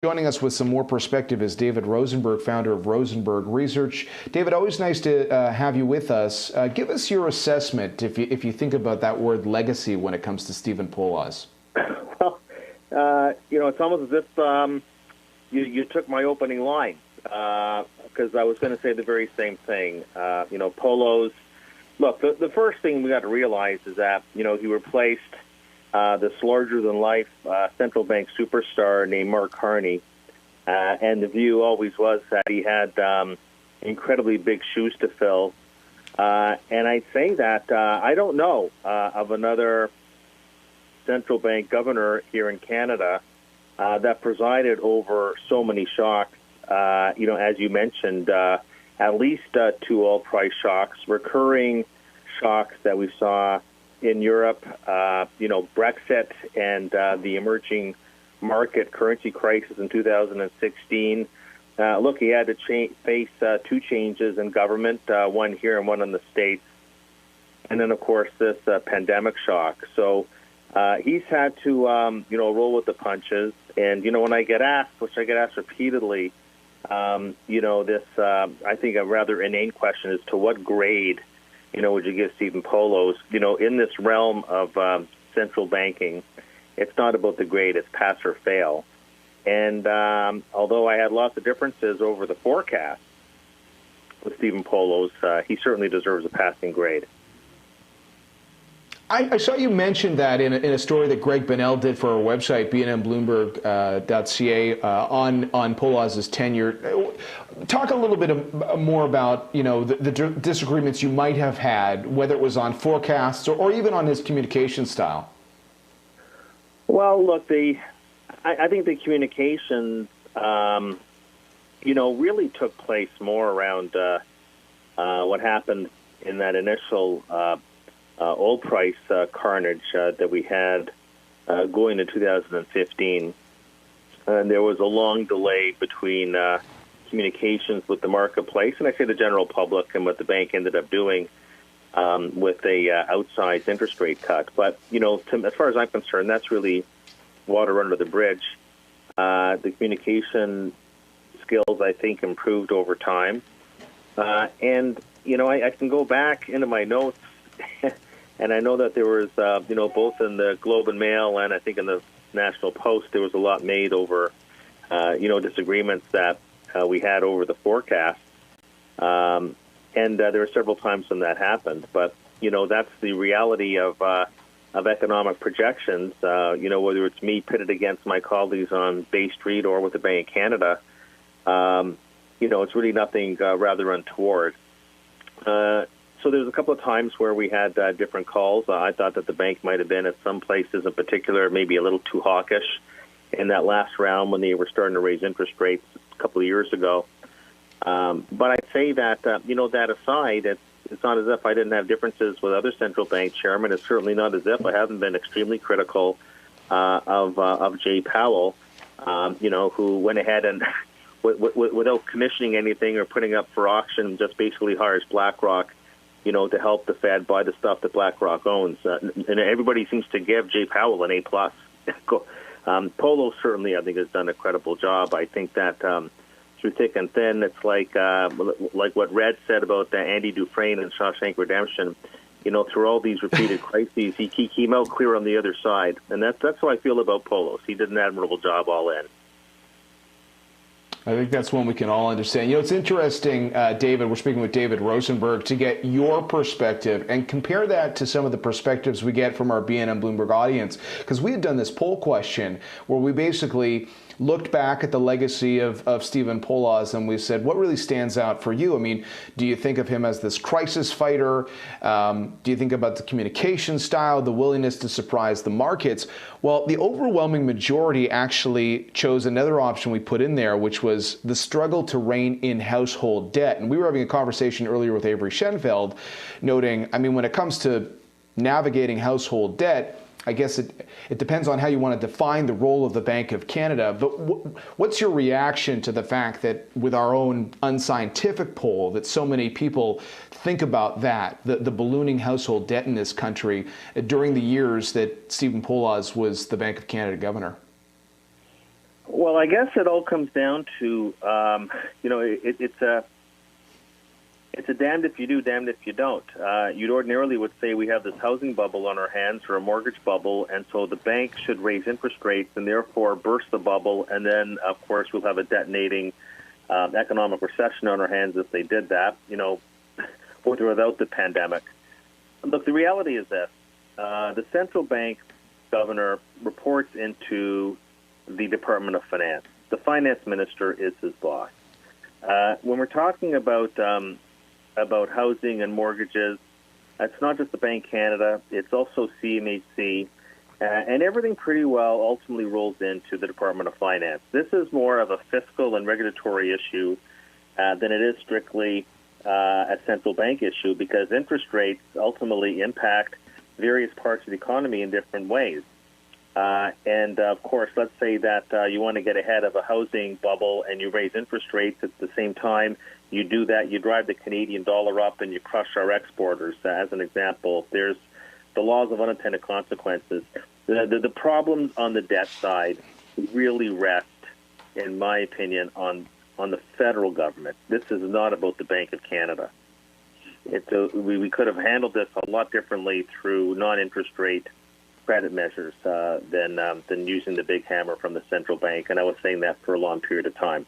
Joining us with some more perspective is David Rosenberg, founder of Rosenberg Research. David, always nice to have you with us. Give us your assessment, if you think about that word legacy when it comes to Stephen Poloz. Well, it's almost as if you took my opening line, because I was going to say the very same thing. Poloz, look, the first thing we got to realize is that, he replaced this larger-than-life central bank superstar named Mark Carney, and the view always was that he had incredibly big shoes to fill. And I'd say that I don't know of another central bank governor here in Canada that presided over so many shocks. As you mentioned, at least two oil price shocks, recurring shocks that we saw in Europe, Brexit and the emerging market currency crisis in 2016. Look, he had to face two changes in government, one here and one in the States. And then, of course, this pandemic shock. So he's had to, roll with the punches. And, when I get asked, which I get asked repeatedly, this, I think, a rather inane question as to what grade would you give Stephen Poloz? In this realm of central banking, it's not about the grade, it's pass or fail. And although I had lots of differences over the forecast with Stephen Poloz, he certainly deserves a passing grade. I saw you mention that in a story that Greg Bonnell did for our website, BNN Bloomberg.ca, on Poloz's tenure. Talk a little bit more about the disagreements you might have had, whether it was on forecasts or even on his communication style. Well, look, I think the communications, really took place more around what happened in that initial oil price carnage that we had going to 2015. And there was a long delay between communications with the marketplace, and I say the general public, and what the bank ended up doing with a outsized interest rate cut. But, as far as I'm concerned, that's really water under the bridge. The communication skills, I think, improved over time. And, I can go back into my notes and I know that there was, both in the Globe and Mail and I think in the National Post, there was a lot made over, disagreements that we had over the forecast. And there were several times when that happened. But, that's the reality of economic projections, whether it's me pitted against my colleagues on Bay Street or with the Bank of Canada. It's really nothing rather untoward. So there's a couple of times where we had different calls. I thought that the bank might have been at some places in particular maybe a little too hawkish in that last round when they were starting to raise interest rates a couple of years ago. But I'd say that, that aside, it's not as if I didn't have differences with other central bank chairmen. It's certainly not as if I haven't been extremely critical of Jay Powell, who went ahead and without commissioning anything or putting up for auction, just basically hires BlackRock to help the Fed buy the stuff that BlackRock owns. And everybody seems to give Jay Powell an A+. Polo certainly, I think, has done a credible job. I think that through thick and thin, it's like what Red said about Andy Dufresne and Shawshank Redemption. Through all these repeated crises, he came out clear on the other side. And that's how I feel about Poloz. He did an admirable job all in. I think that's one we can all understand. It's interesting, David, we're speaking with David Rosenberg, to get your perspective and compare that to some of the perspectives we get from our BNN Bloomberg audience. Because we had done this poll question where we basically looked back at the legacy of Stephen Poloz and we said, what really stands out for you? I mean, do you think of him as this crisis fighter? Do you think about the communication style, the willingness to surprise the markets? Well, the overwhelming majority actually chose another option we put in there, which was the struggle to rein in household debt. And we were having a conversation earlier with Avery Schenfeld, noting, when it comes to navigating household debt, I guess it depends on how you want to define the role of the Bank of Canada. But what's your reaction to the fact that with our own unscientific poll that so many people think about that, the ballooning household debt in this country during the years that Stephen Poloz was the Bank of Canada governor? Well, I guess it all comes down to, it's a damned if you do, damned if you don't. You'd ordinarily would say we have this housing bubble on our hands, or a mortgage bubble, and so the bank should raise interest rates and therefore burst the bubble, and then, of course, we'll have a detonating economic recession on our hands if they did that, with or without the pandemic. Look, the reality is this. The central bank governor reports into the Department of Finance. The finance minister is his boss. When we're talking about housing and mortgages, it's not just the Bank Canada, it's also CMHC, and everything pretty well ultimately rolls into the Department of Finance. This is more of a fiscal and regulatory issue than it is strictly a central bank issue, because interest rates ultimately impact various parts of the economy in different ways. And of course, let's say that you want to get ahead of a housing bubble and you raise interest rates at the same time. You do that, you drive the Canadian dollar up and you crush our exporters. As an example, there's the laws of unintended consequences. The problems on the debt side really rest, in my opinion, on the federal government. This is not about the Bank of Canada. We could have handled this a lot differently through non-interest rate credit measures than using the big hammer from the central bank, and I was saying that for a long period of time.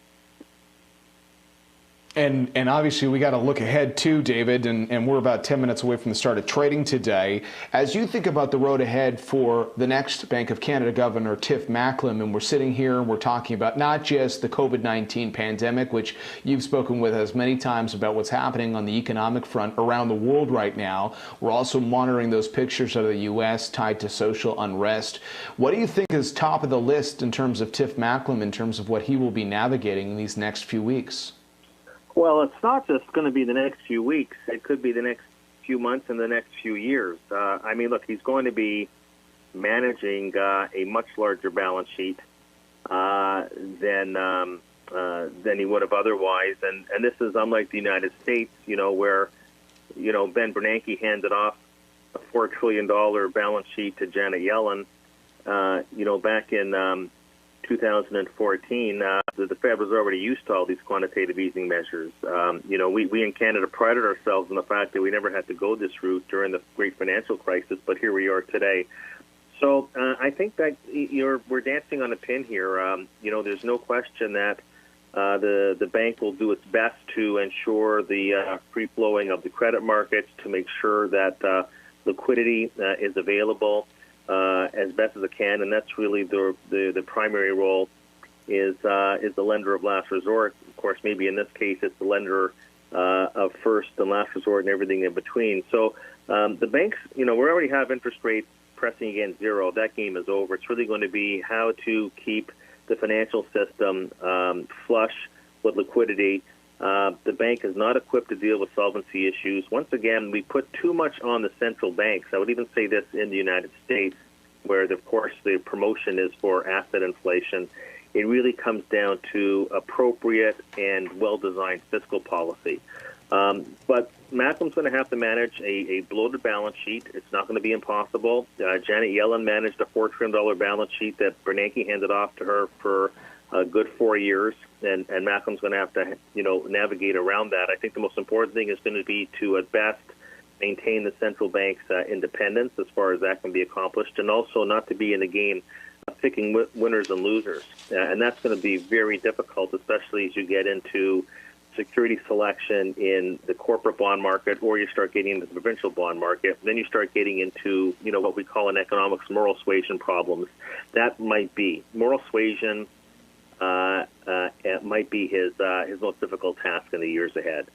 And obviously we got to look ahead too, David, and we're about 10 minutes away from the start of trading today. As you think about the road ahead for the next Bank of Canada Governor, Tiff Macklem, and we're sitting here and we're talking about not just the COVID-19 pandemic, which you've spoken with us many times about what's happening on the economic front around the world right now. We're also monitoring those pictures out of the U.S. tied to social unrest. What do you think is top of the list in terms of Tiff Macklem, in terms of what he will be navigating in these next few weeks? Well, it's not just going to be the next few weeks. It could be the next few months and the next few years. Look, he's going to be managing a much larger balance sheet than he would have otherwise. And this is unlike the United States, where, Ben Bernanke handed off a $4 trillion balance sheet to Janet Yellen, back in 2014, the Fed was already used to all these quantitative easing measures. We in Canada prided ourselves on the fact that we never had to go this route during the great financial crisis, but here we are today. So I think that we're dancing on a pin here. There's no question that the bank will do its best to ensure the free flowing of the credit markets, to make sure that liquidity is available as best as it can, and that's really the primary role is the lender of last resort. Of course, maybe in this case it's the lender of first and last resort and everything in between. So the banks, we already have interest rates pressing against zero. That game is over. It's really going to be how to keep the financial system flush with liquidity. The bank is not equipped to deal with solvency issues. Once again, we put too much on the central banks. I would even say this in the United States, where, of course, the promotion is for asset inflation. It really comes down to appropriate and well-designed fiscal policy. But Macklem's going to have to manage a bloated balance sheet. It's not going to be impossible. Janet Yellen managed a $4 trillion balance sheet that Bernanke handed off to her for a good 4 years, and Macklem's going to have to, navigate around that. I think the most important thing is going to be to, at best, maintain the central bank's independence as far as that can be accomplished, and also not to be in the game of picking winners and losers. And that's going to be very difficult, especially as you get into security selection in the corporate bond market, or you start getting into the provincial bond market. Then you start getting into, what we call in economics moral suasion problems. That might be moral suasion. It might be his most difficult task in the years ahead.